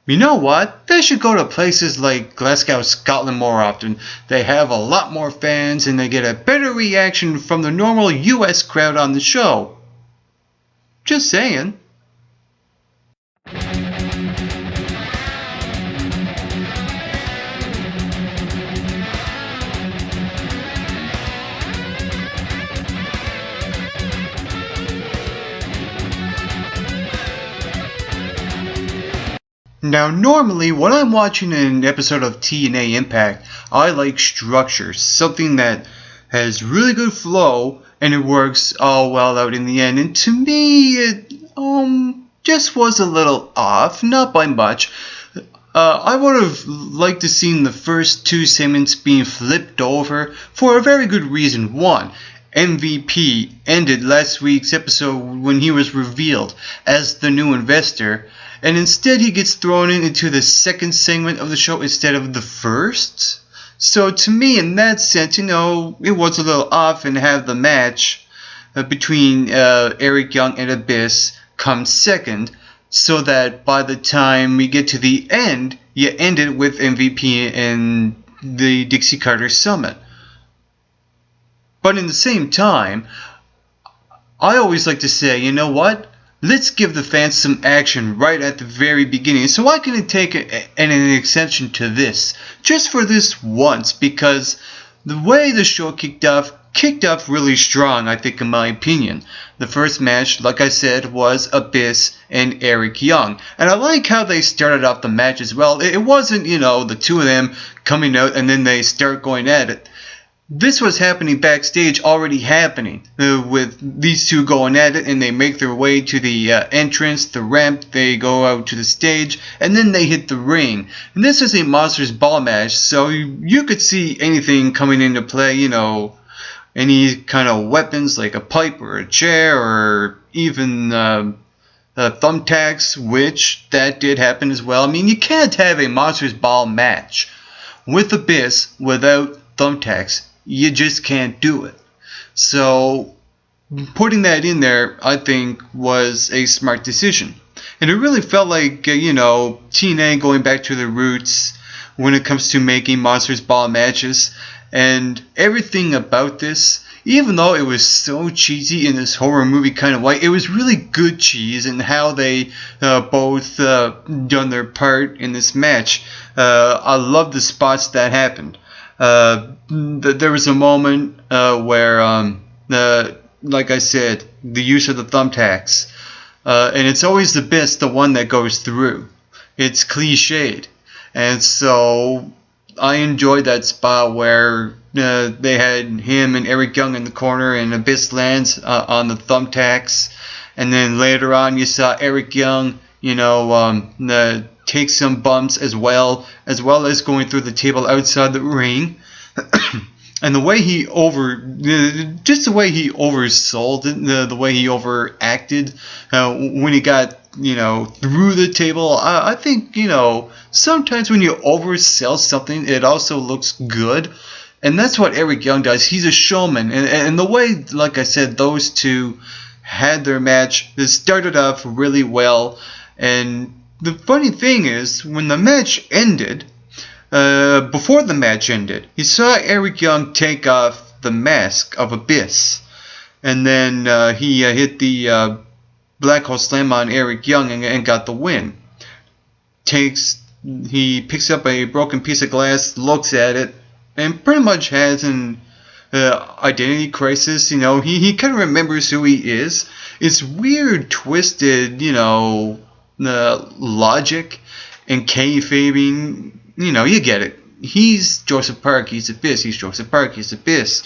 You know what? They should go to places like Glasgow, Scotland more often. They have a lot more fans and they get a better reaction from the normal US crowd on the show. Just saying. Now, normally, when I'm watching an episode of TNA Impact, I like structure, something that has really good flow and it works all well out in the end. And to me, it just was a little off, not by much. I would have liked to seen the first two segments being flipped over for a very good reason. One, MVP ended last week's episode when he was revealed as the new investor, and instead he gets thrown into the second segment of the show instead of the first. So to me, in that sense, it was a little off and have the match between Eric Young and Abyss come second, so that by the time we get to the end, you end it with MVP and the Dixie Carter Summit. But in the same time, I always like to say, you know what? Let's give the fans some action right at the very beginning. So why can it take an exception to this? Just for this once, because the way the show kicked off really strong, I think, in my opinion. The first match, like I said, was Abyss and Eric Young. And I like how they started off the match as well. It wasn't, the two of them coming out and then they start going at it. This was happening backstage, already happening, with these two going at it, and they make their way to the entrance, the ramp, they go out to the stage, and then they hit the ring. And this is a Monsters Ball match, so you could see anything coming into play, any kind of weapons like a pipe or a chair or even thumbtacks, which that did happen as well. I mean, you can't have a Monsters Ball match with Abyss without thumbtacks. You just can't do it. So putting that in there, I think, was a smart decision. And it really felt like, TNA going back to their roots when it comes to making Monsters Ball matches. And everything about this, even though it was so cheesy in this horror movie kind of way, it was really good cheese in how they both done their part in this match. I love the spots that happened. There was a moment where, like I said, the use of the thumbtacks, and it's always the best, the one that goes through. It's cliched, and so I enjoyed that spot where they had him and Eric Young in the corner, and Abyss lands on the thumbtacks, and then later on you saw Eric Young, take some bumps as well as going through the table outside the ring. And the way he oversold it, the way he overacted when he got, through the table. I think, sometimes when you oversell something, it also looks good. And that's what Eric Young does. He's a showman. And the way, like I said, those two had their match, it started off really well. And the funny thing is, when the match ended, before the match ended, he saw Eric Young take off the mask of Abyss. And then he hit the Black Hole Slam on Eric Young and got the win. He picks up a broken piece of glass, looks at it, and pretty much has an identity crisis. He kind of remembers who he is. It's weird, twisted, logic and kayfabing. You get it. He's Joseph Park, he's Abyss. He's Joseph Park, he's Abyss.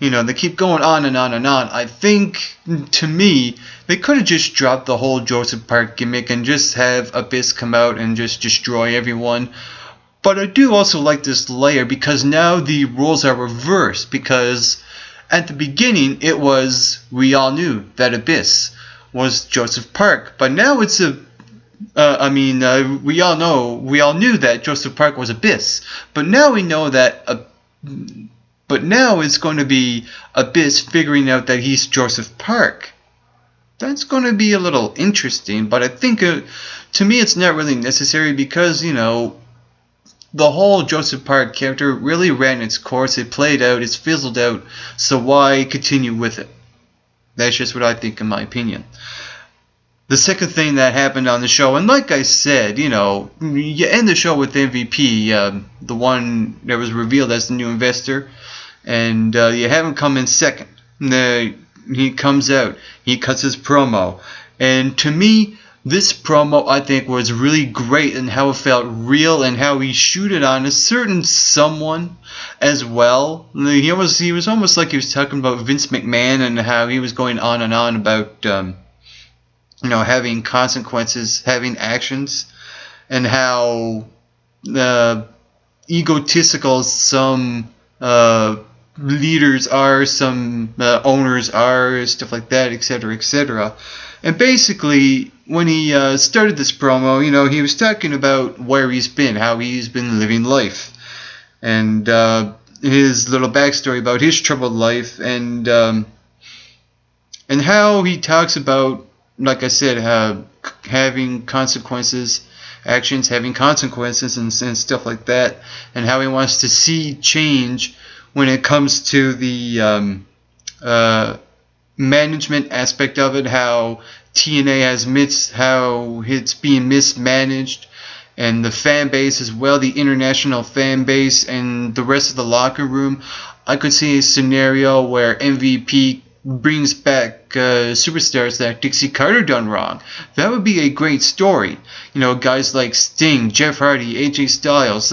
They keep going on and on and on. I think, to me, they could have just dropped the whole Joseph Park gimmick and just have Abyss come out and just destroy everyone. But I do also like this layer because now the roles are reversed. Because at the beginning, we all knew that Abyss was Joseph Park. But now it's we all knew that Joseph Park was Abyss, but now we know that. But now it's going to be Abyss figuring out that he's Joseph Park. that's going to be a little interesting, but I think to me it's not really necessary because, you know, the whole Joseph Park character really ran its course. It played out, it's fizzled out, so why continue with it? That's just what I think, in my opinion. The second thing that happened on the show, and like I said, you know, you end the show with MVP, the one that was revealed as the new investor, and you have him come in second. He comes out, he cuts his promo, and to me, this promo I think was really great in how it felt real and how he shooted on a certain someone as well. He was almost like he was talking about Vince McMahon and how he was going on and on about you know, having consequences, having actions, and how egotistical some leaders are, some owners are, stuff like that, etc., etc. And basically, when he started this promo, you know, he was talking about where he's been, how he's been living life, and his little backstory about his troubled life, and how he talks about, like I said, having consequences, actions having consequences, and stuff like that, and how he wants to see change when it comes to the management aspect of it, how TNA how it's being mismanaged, and the fan base as well, the international fan base, and the rest of the locker room. I could see a scenario where MVP brings back superstars that Dixie Carter done wrong. That would be a great story. You know, guys like Sting, Jeff Hardy, AJ Styles,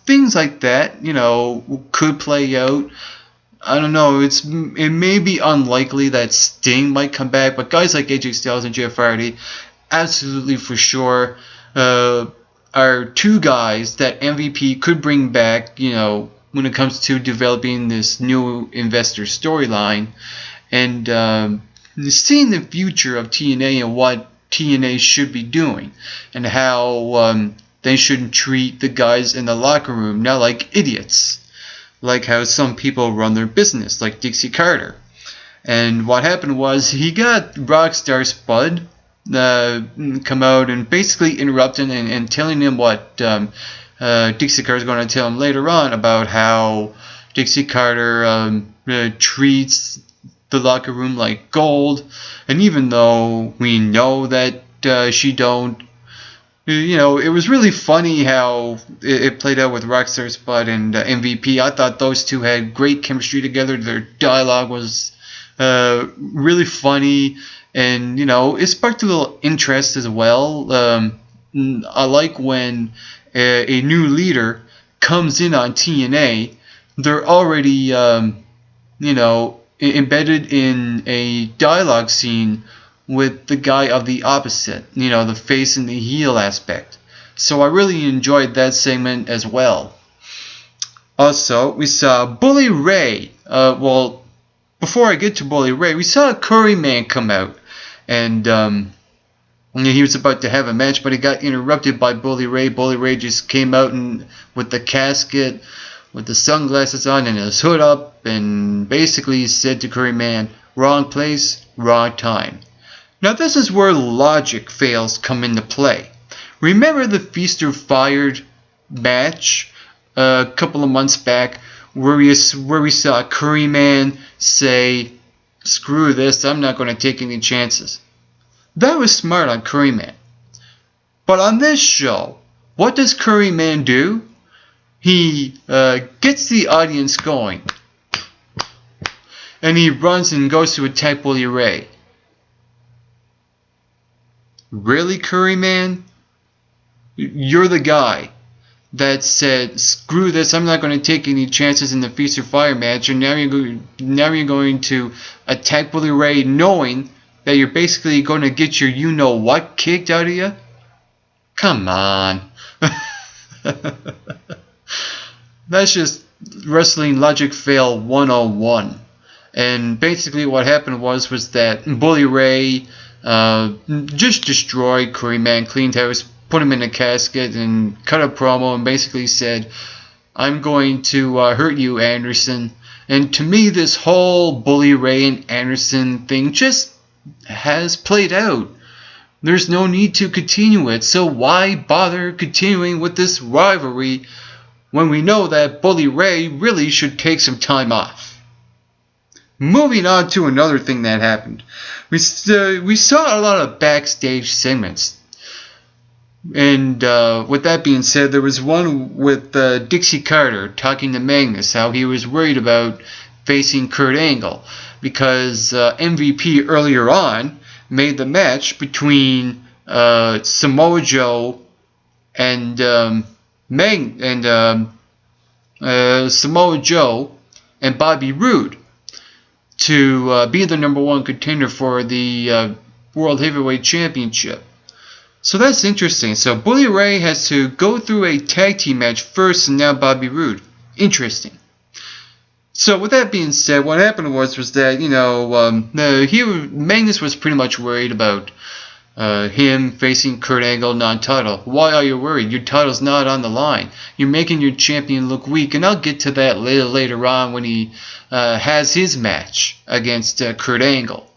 things like that, you know, could play out. I don't know, it may be unlikely that Sting might come back, but guys like AJ Styles and Jeff Hardy, absolutely for sure, are two guys that MVP could bring back, you know, when it comes to developing this new investor storyline, and seeing the future of TNA and what TNA should be doing, and how they shouldn't treat the guys in the locker room now like idiots, like how some people run their business, like Dixie Carter. And what happened was he got Rockstar Spud come out and basically interrupting and telling him what Dixie Carter is going to tell him later on about how Dixie Carter treats the locker room like gold, and even though we know that she don't, you know, it was really funny how it played out with Rockstar Spud and MVP. I thought those two had great chemistry together. Their dialogue was really funny, and, you know, it sparked a little interest as well. I like when a new leader comes in on TNA, they're already, you know, embedded in a dialogue scene with the guy of the opposite, you know, the face and the heel aspect. So I really enjoyed that segment as well. Also, we saw Bully Ray. Well, before I get to Bully Ray, we saw Curry Man come out, and he was about to have a match, but he got interrupted by Bully Ray. Bully Ray just came out and with the casket, with the sunglasses on and his hood up, and basically said to Curry Man, "Wrong place, wrong time." Now this is where logic fails come into play. Remember the Feast or Fired match a couple of months back where we saw Curry Man say, "Screw this, I'm not going to take any chances." That was smart on Curry Man. But on this show, what does Curry Man do? He gets the audience going, and he runs and goes to attack Bully Ray. Really, Curry Man? You're the guy that said, "Screw this, I'm not going to take any chances in the Feast or Fire match," and now you're going to attack Bully Ray knowing that you're basically going to get your you-know-what kicked out of you? Come on. That's just wrestling logic fail 101. And basically what happened was that Bully Ray just destroyed Curry Man, cleaned house, put him in a casket, and cut a promo and basically said, "I'm going to hurt you, Anderson." And to me, this whole Bully Ray and Anderson thing just has played out. There's no need to continue it, so why bother continuing with this rivalry when we know that Bully Ray really should take some time off? Moving on to another thing that happened. We saw a lot of backstage segments. And with that being said, there was one with Dixie Carter talking to Magnus, how he was worried about facing Kurt Angle because MVP earlier on made the match between Samoa Joe and Samoa Joe and Bobby Roode to be the number one contender for the World Heavyweight Championship. So that's interesting. So Bully Ray has to go through a tag team match first, and now Bobby Roode. Interesting. So with that being said, what happened was that Magnus was pretty much worried about him facing Kurt Angle non-title. Why are you worried? Your title's not on the line. You're making your champion look weak, and I'll get to that later on when he has his match against Kurt Angle.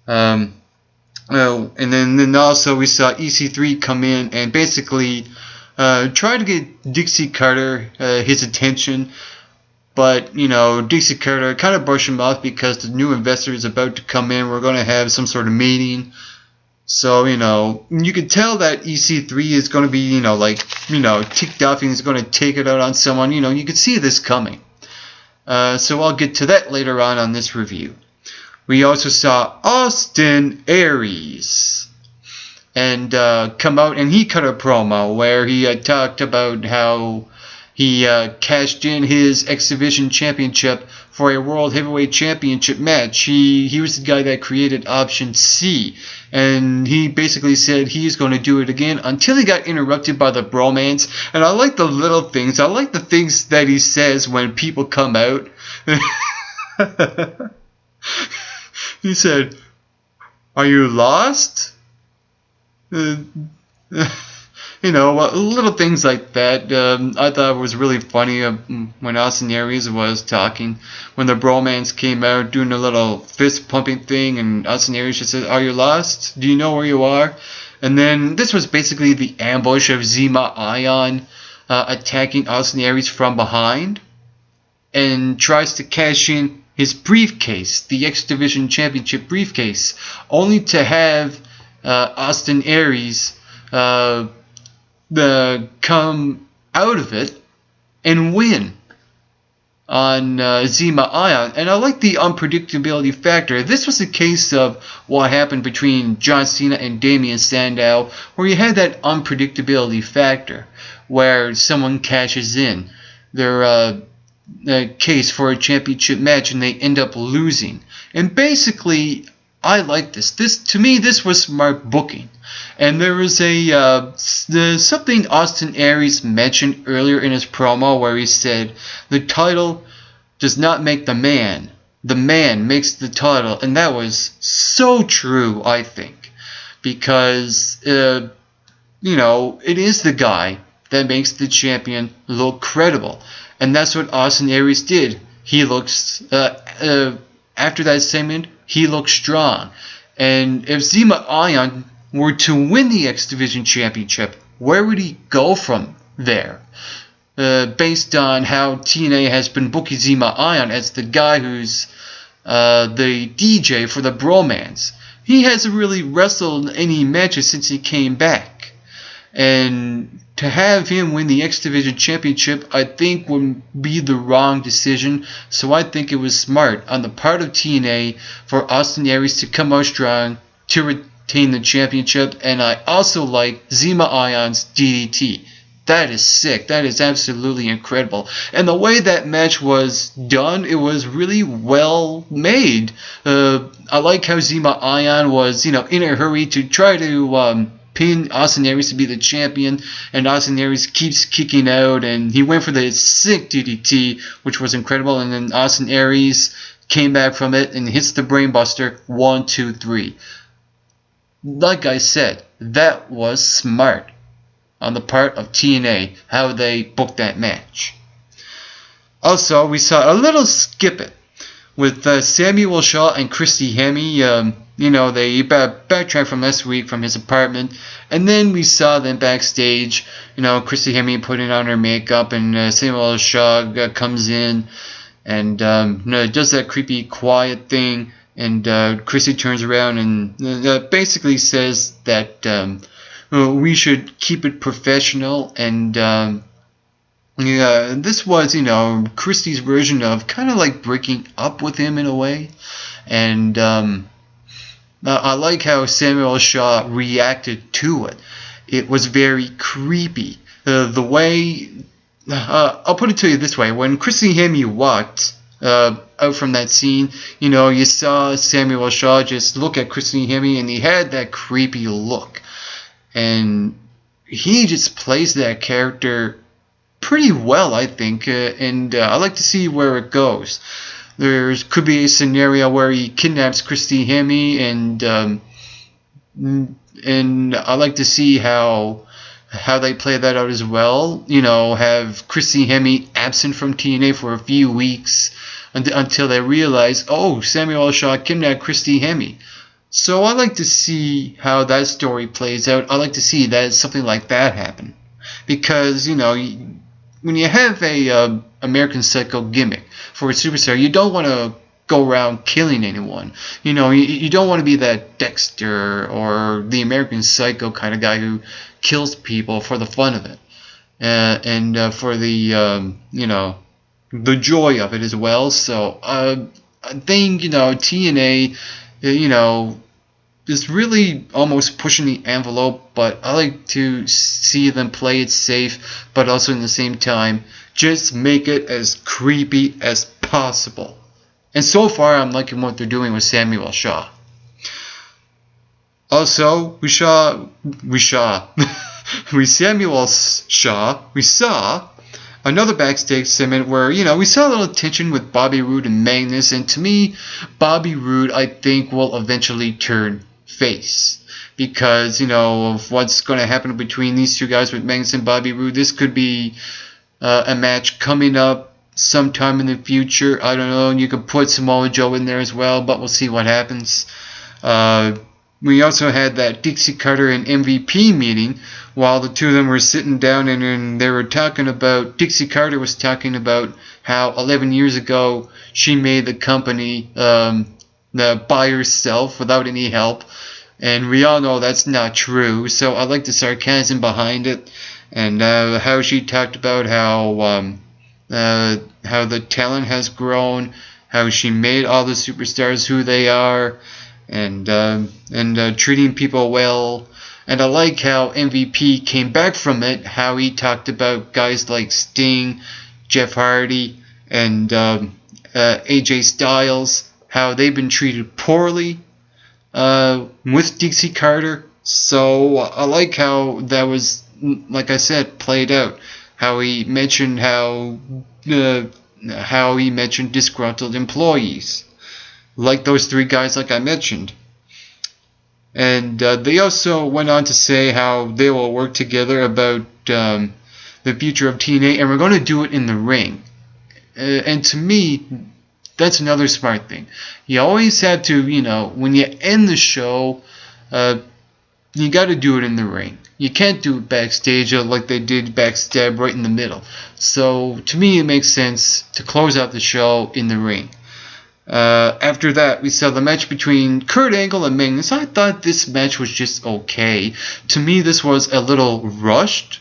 And then also we saw EC3 come in and basically try to get Dixie Carter his attention, but Dixie Carter kind of brushed him off because the new investor is about to come in. We're going to have some sort of meeting, so you could tell that EC3 is going to be ticked off and he's going to take it out on someone. You could see this coming. So I'll get to that later on this review. We also saw Austin Aries and come out, and he cut a promo where he talked about how he cashed in his X Division Championship for a World Heavyweight Championship match. He was the guy that created Option C, and he basically said he's going to do it again until he got interrupted by the bromance. And I like the little things. I like the things that he says when people come out. He said, "Are you lost?" Little things like that. I thought it was really funny when Austin Aries was talking. When the bromance came out, doing a little fist pumping thing, and Austin Aries just said, "Are you lost? Do you know where you are?" And then this was basically the ambush of Zema Ion attacking Austin Aries from behind, and tries to cash in his briefcase, the X Division Championship briefcase, only to have Austin Aries come out of it and win on Zema Ion. And I like the unpredictability factor. This was a case of what happened between John Cena and Damien Sandow, where you had that unpredictability factor, where someone cashes in their case for a championship match and they end up losing. And basically, I like this. To me, this was smart booking. And there was something Austin Aries mentioned earlier in his promo where he said, "The title does not make the man makes the title." And that was so true, I think, because it is the guy that makes the champion look credible. And that's what Austin Aries did. He looks, after that segment, he looked strong. And if Zema Ion were to win the X Division Championship, where would he go from there? Based on how TNA has been booking Zema Ion as the guy who's the DJ for the bromance. He hasn't really wrestled any matches since he came back. And to have him win the X Division Championship, I think, would be the wrong decision. So I think it was smart on the part of TNA for Austin Aries to come out strong to retain the championship. And I also like Zema Ion's DDT. That is sick. That is absolutely incredible. And the way that match was done, it was really well made. I like how Zema Ion was, in a hurry to try to pin Austin Aries to be the champion, and Austin Aries keeps kicking out, and he went for the sick DDT, which was incredible, and then Austin Aries came back from it and hits the brainbuster. 1, 2, 3. Like I said, that was smart on the part of TNA, how they booked that match. Also, we saw a little skip it with Samuel Shaw and Christy Hemme they backtracked from last week from his apartment, and then we saw them backstage. Christy Hemme putting on her makeup, and Samuel Shaw comes in and does that creepy quiet thing, and Christy turns around and basically says that we should keep it professional, and this was Christy's version of kind of like breaking up with him in a way, and I like how Samuel Shaw reacted to it. It was very creepy. The way I'll put it to you this way: when Christy Hemme walked out from that scene, you saw Samuel Shaw just look at Christy Hemme, and he had that creepy look, and he just plays that character pretty well, I think, and I like to see where it goes. There could be a scenario where he kidnaps Christy Hemme, and I like to see how they play that out as well. Have Christy Hemme absent from TNA for a few weeks until they realize, oh, Samuel Shaw kidnapped Christy Hemme. So I like to see how that story plays out. I like to see that something like that happen, because when you have a American Psycho gimmick for a superstar, you don't want to go around killing anyone. You don't want to be that Dexter or the American Psycho kind of guy who kills people for the fun of it, and for the the joy of it as well. So I think TNA is really almost pushing the envelope, but I like to see them play it safe, but also in the same time just make it as creepy as possible. And so far I'm liking what they're doing with Samuel Shaw. Also, we saw another backstage segment where, we saw a little tension with Bobby Roode and Magnus, and to me, Bobby Roode, I think, will eventually turn face, because, of what's going to happen between these two guys with Magnus and Bobby Roode. This could be a match coming up sometime in the future. I don't know, and you could put Samoa Joe in there as well, but we'll see what happens. We also had that Dixie Carter and MVP meeting while the two of them were sitting down, and they were talking about, Dixie Carter was talking about how 11 years ago she made the company by herself without any help, and we all know that's not true. So I like the sarcasm behind it, and how she talked about how the talent has grown, how she made all the superstars who they are, and treating people well. And I like how MVP came back from it, how he talked about guys like Sting, Jeff Hardy, and AJ Styles, how they've been treated poorly with Dixie Carter. So I like how that was, like I said, played out. How he mentioned disgruntled employees, like those three guys, like I mentioned. And they also went on to say how they will work together about the future of TNA, and we're going to do it in the ring. And to me, that's another smart thing. You always have to, when you end the show, you got to do it in the ring. You can't do it backstage like they did backstab right in the middle. So to me, it makes sense to close out the show in the ring. After that, we saw the match between Kurt Angle and Magnus. I thought this match was just okay. To me, this was a little rushed.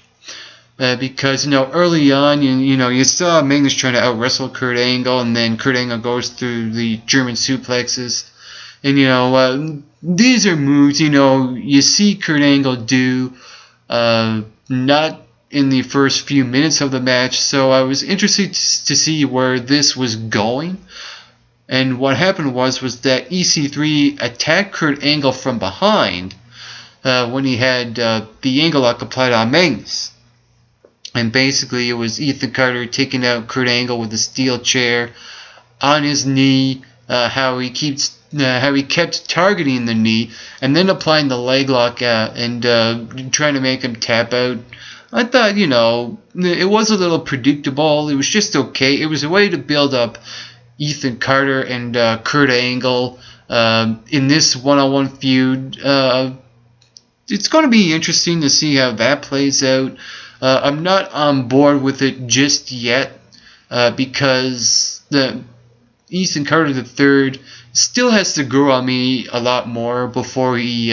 Because, early on, you saw Magnus trying to out-wrestle Kurt Angle, and then Kurt Angle goes through the German suplexes. And, these are moves, you see Kurt Angle do, not in the first few minutes of the match. So I was interested to see where this was going. And what happened was that EC3 attacked Kurt Angle from behind when he had the angle lock applied on Magnus. And basically it was Ethan Carter taking out Kurt Angle with a steel chair on his knee, how he kept targeting the knee, and then applying the leg lock and trying to make him tap out. I thought, it was a little predictable. It was just okay. It was a way to build up Ethan Carter and Kurt Angle in this one-on-one feud. It's going to be interesting to see how that plays out. I'm not on board with it just yet because the Ethan Carter III still has to grow on me a lot more before he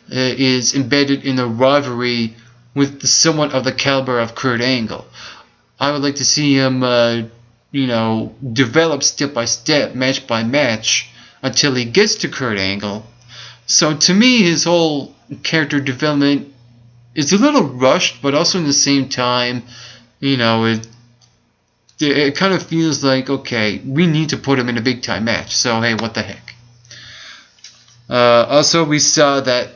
is embedded in a rivalry with someone of the caliber of Kurt Angle. I would like to see him, develop step by step, match by match, until he gets to Kurt Angle. So to me, his whole character development is a little rushed, but also in the same time, it kind of feels like, okay, we need to put him in a big time match. So hey, what the heck. Also, we saw that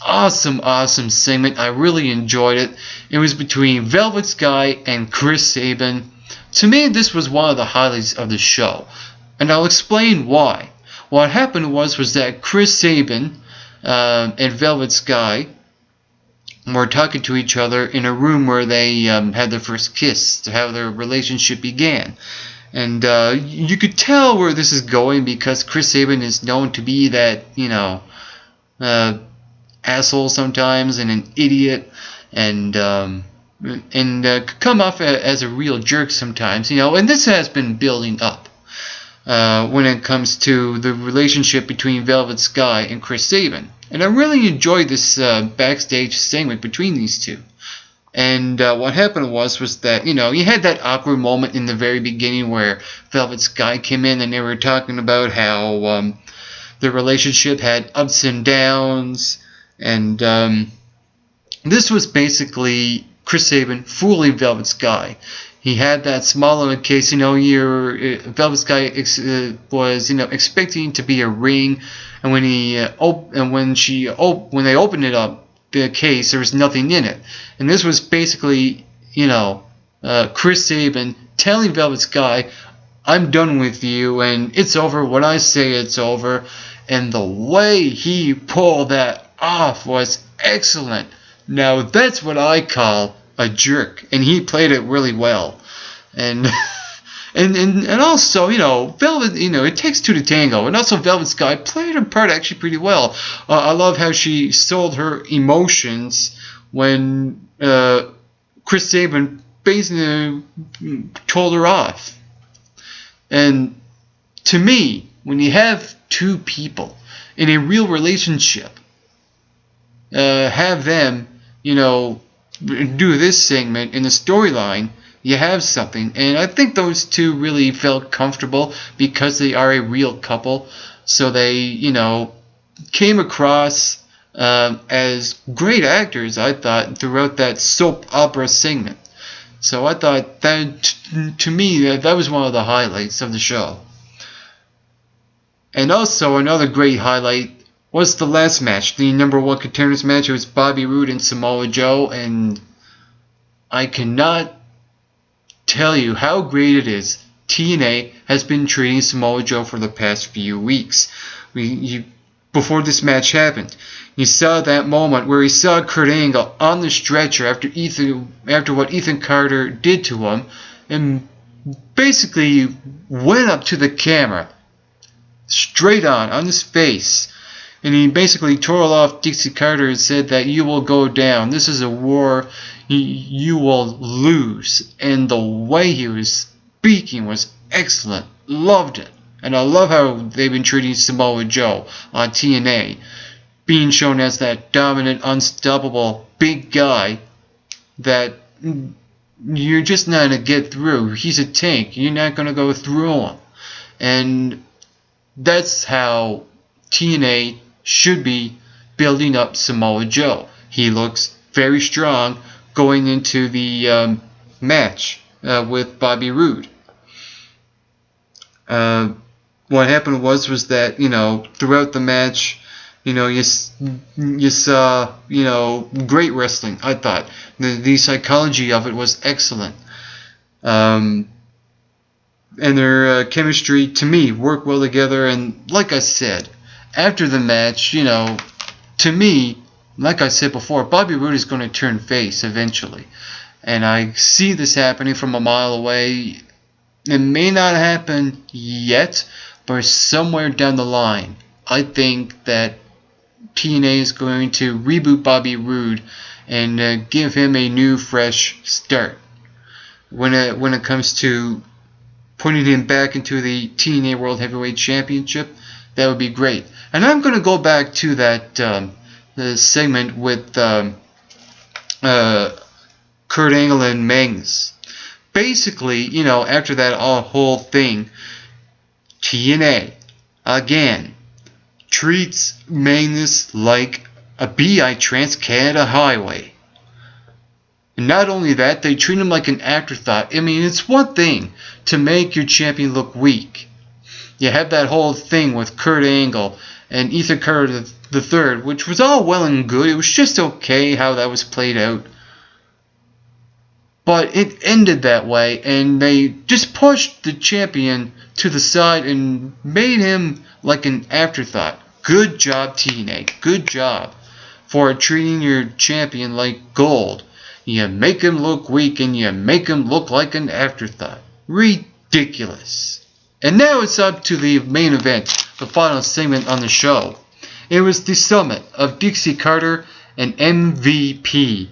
awesome segment. I really enjoyed it. It was between Velvet Sky and Chris Sabin. To me, this was one of the highlights of the show, and I'll explain why. What happened was that Chris Sabin and Velvet Sky were talking to each other in a room where they had their first kiss, to how their relationship began. And you could tell where this is going because Chris Sabin is known to be that, asshole sometimes and an idiot, and could come off as a real jerk sometimes, and this has been building up when it comes to the relationship between Velvet Sky and Chris Sabin. And I really enjoyed this backstage segment between these two. And what happened was that, you had that awkward moment in the very beginning where Velvet Sky came in and they were talking about how their relationship had ups and downs. And this was basically Chris Sabin fooling Velvet Sky. He had that smile in case, Velvet Sky was, expecting to be a ring. And when when they opened it up, the case, there was nothing in it. And this was basically, Chris Sabin telling Velvet Sky, I'm done with you, and it's over when I say it's over. And the way he pulled that off was excellent. Now that's what I call a jerk, and he played it really well. And and also, Velvet, it takes two to tango, and also Velvet Sky played her part actually pretty well. I love how she sold her emotions when Chris Sabin basically told her off. And to me, when you have two people in a real relationship, have them, do this segment in the storyline, you have something. And I think those two really felt comfortable because they are a real couple. So they, came across as great actors, I thought, throughout that soap opera segment. So I thought that, to me, that was one of the highlights of the show. And also another great highlight was the last match, the number one contenders match. It was Bobby Roode and Samoa Joe, and I cannot tell you how great it is. TNA has been treating Samoa Joe for the past few weeks. Before this match happened, you saw that moment where he saw Kurt Angle on the stretcher after what Ethan Carter did to him, and basically went up to the camera, straight on his face. And he basically tore off Dixie Carter and said that you will go down. This is a war. You will lose. And the way he was speaking was excellent. Loved it. And I love how they've been treating Samoa Joe on TNA. Being shown as that dominant, unstoppable, big guy that you're just not going to get through. He's a tank. You're not going to go through him. And that's how TNA should be building up Samoa Joe. He looks very strong going into the match with Bobby Roode. What happened was that, throughout the match, you saw, great wrestling, I thought. The psychology of it was excellent. And their chemistry, to me, worked well together. And like I said, after the match, to me, like I said before, Bobby Roode is going to turn face eventually. And I see this happening from a mile away. It may not happen yet, but somewhere down the line, I think that TNA is going to reboot Bobby Roode and give him a new, fresh start. When it comes to putting him back into the TNA World Heavyweight Championship, that would be great. And I'm going to go back to that the segment with Kurt Angle and Magnus. Basically, after that whole thing, TNA, again, treats Magnus like a BI Trans-Canada Highway. And not only that, they treat him like an afterthought. I mean, it's one thing to make your champion look weak. You have that whole thing with Kurt Angle and Ethan Carter III, which was all well and good. It was just okay how that was played out. But it ended that way, and they just pushed the champion to the side and made him like an afterthought. Good job, TNA. Good job for treating your champion like gold. You make him look weak and you make him look like an afterthought. Ridiculous. And now it's up to the main event, the final segment on the show. It was the summit of Dixie Carter and MVP.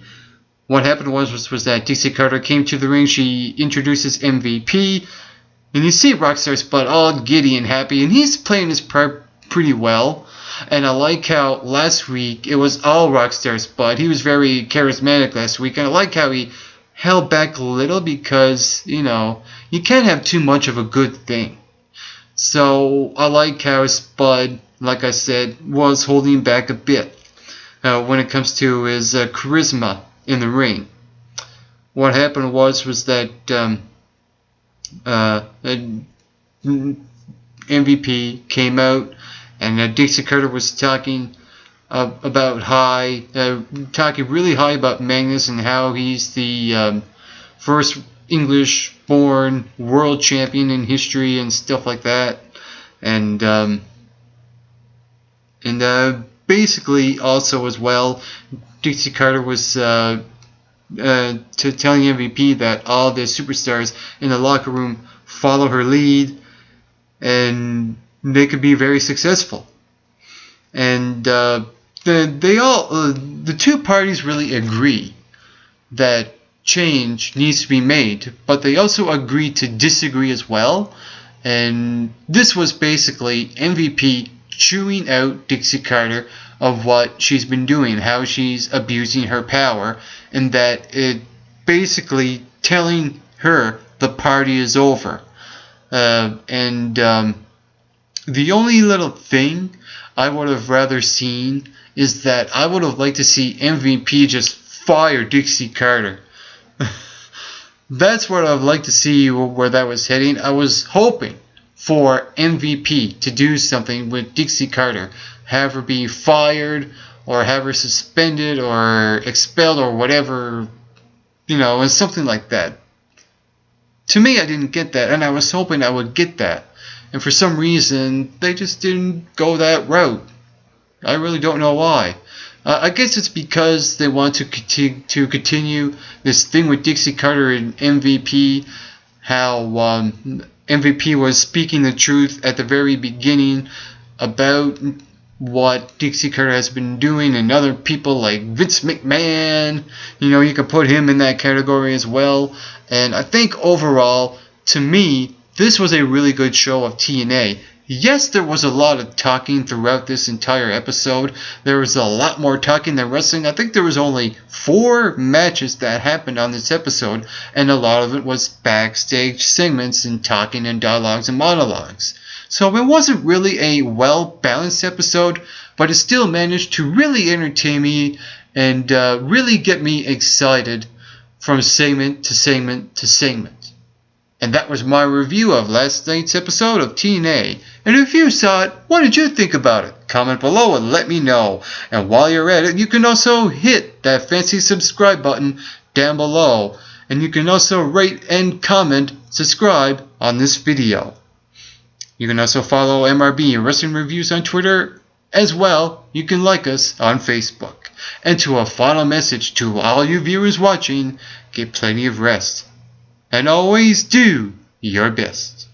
What happened was that Dixie Carter came to the ring. She introduces MVP, and you see Rockstar Spud all giddy and happy, and he's playing his part pretty well. And I like how last week it was all Rockstar Spud. He was very charismatic last week, and I like how he held back a little because, you can't have too much of a good thing. So I like how Spud, like I said, was holding back a bit when it comes to his charisma in the ring. What happened was that MVP came out, and Dixie Carter was talking talking really high about Magnus and how he's the first English-born world champion in history and stuff like that, and basically also as well, Dixie Carter was telling MVP that all the superstars in the locker room follow her lead and they could be very successful. And the two parties really agree that change needs to be made, but they also agree to disagree as well. And this was basically MVP chewing out Dixie Carter of what she's been doing, how she's abusing her power, and that it basically telling her the party is over. The only little thing I would have rather seen is that I would have liked to see MVP just fire Dixie Carter. That's what I'd like to see where that was heading. I was hoping for MVP to do something with Dixie Carter, have her be fired or have her suspended or expelled or whatever, and something like that. To me, I didn't get that, and I was hoping I would get that. And for some reason, they just didn't go that route. I really don't know why. I guess it's because they want to continue this thing with Dixie Carter and MVP, how MVP was speaking the truth at the very beginning about what Dixie Carter has been doing, and other people like Vince McMahon, you can put him in that category as well. And I think overall, to me, this was a really good show of TNA. Yes, there was a lot of talking throughout this entire episode. There was a lot more talking than wrestling. I think there was only 4 matches that happened on this episode, and a lot of it was backstage segments and talking and dialogues and monologues. So it wasn't really a well-balanced episode, but it still managed to really entertain me and really get me excited from segment to segment to segment. And that was my review of last night's episode of TNA. And if you saw it, what did you think about it? Comment below and let me know. And while you're at it, you can also hit that fancy subscribe button down below. And you can also rate and comment, subscribe on this video. You can also follow MRB Wrestling Reviews on Twitter. As well, you can like us on Facebook. And to a final message to all you viewers watching, get plenty of rest. And always do your best.